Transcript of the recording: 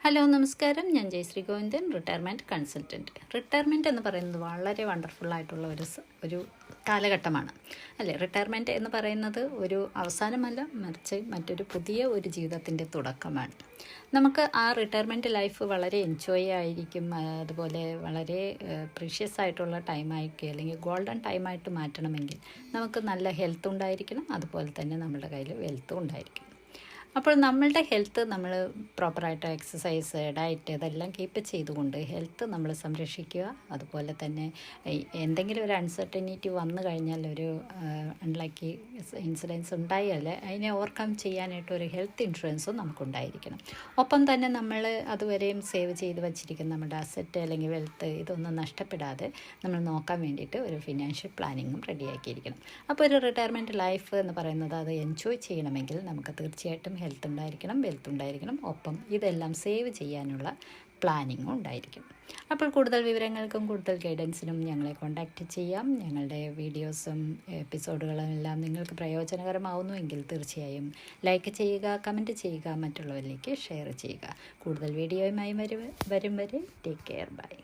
Hello നമസ്കാരം. ഞാൻ Jayashree Govindan, retirement consultant. Retirement എന്ന് പറയുന്നത് വളരെ വണ്ടർഫുള്ളായിട്ടുള്ള ഒരു കാലഘട്ടമാണ് അല്ലേ. റിട്ടയർമെൻറ്റ് എന്ന് പറയുന്നത് ഒരു അവസാനമല്ല, മറിച്ച് മറ്റൊരു പുതിയ ഒരു ജീവിതത്തിൻ്റെ തുടക്കമാണ്. നമുക്ക് ആ റിട്ടയർമെൻറ്റ് ലൈഫ് വളരെ എൻജോയ് ആയിരിക്കും. അതുപോലെ വളരെ പ്രീഷ്യസ് ആയിട്ടുള്ള ടൈമായിരിക്കും, അല്ലെങ്കിൽ ഗോൾഡൻ ടൈമായിട്ട് മാറ്റണമെങ്കിൽ നമുക്ക് നല്ല ഹെൽത്ത് ഉണ്ടായിരിക്കണം, അതുപോലെ തന്നെ നമ്മുടെ കയ്യിൽ വെൽത്തും ഉണ്ടായിരിക്കും. അപ്പോൾ നമ്മളുടെ ഹെൽത്ത് നമ്മൾ പ്രോപ്പറായിട്ട് എക്സസൈസ്, ഡയറ്റ് ഇതെല്ലാം കീപ്പ് ചെയ്തുകൊണ്ട് ഹെൽത്ത് നമ്മൾ സംരക്ഷിക്കുക. അതുപോലെ തന്നെ എന്തെങ്കിലും ഒരു അൺസർട്ടനിറ്റി വന്നു കഴിഞ്ഞാൽ, ഒരു അൺലക്കി ഇൻസിഡൻസ് ഉണ്ടായാൽ അതിനെ ഓവർകം ചെയ്യാനായിട്ട് ഒരു ഹെൽത്ത് ഇൻഷുറൻസും നമുക്കുണ്ടായിരിക്കണം. ഒപ്പം തന്നെ നമ്മൾ അതുവരെയും സേവ് ചെയ്ത് വച്ചിരിക്കുന്ന നമ്മുടെ അസറ്റ് അല്ലെങ്കിൽ വെൽത്ത് ഇതൊന്നും നഷ്ടപ്പെടാതെ നമ്മൾ നോക്കാൻ വേണ്ടിയിട്ട് ഒരു ഫിനാൻഷ്യൽ പ്ലാനിങ്ങും റെഡിയാക്കിയിരിക്കണം. അപ്പോൾ ഒരു റിട്ടയർമെൻറ്റ് ലൈഫ് എന്ന് പറയുന്നത് അത് എൻജോയ് ചെയ്യണമെങ്കിൽ നമുക്ക് തീർച്ചയായിട്ടും ഹെൽത്ത് ഉണ്ടായിരിക്കണം, വെൽത്ത് ഉണ്ടായിരിക്കണം, ഒപ്പം ഇതെല്ലാം സേവ് ചെയ്യാനുള്ള പ്ലാനിങ്ങും ഉണ്ടായിരിക്കും. അപ്പോൾ കൂടുതൽ വിവരങ്ങൾക്കും കൂടുതൽ ഗൈഡൻസിനും ഞങ്ങളെ കോൺടാക്റ്റ് ചെയ്യാം. ഞങ്ങളുടെ വീഡിയോസും എപ്പിസോഡുകളും എല്ലാം നിങ്ങൾക്ക് പ്രയോജനകരമാവുന്നുവെങ്കിൽ തീർച്ചയായും ലൈക്ക് ചെയ്യുക, കമൻറ്റ് ചെയ്യുക, മറ്റുള്ളവരിലേക്ക് ഷെയർ ചെയ്യുക. കൂടുതൽ വീഡിയോയുമായി വരും വരെ ടേക്ക് കെയർ. ബൈ.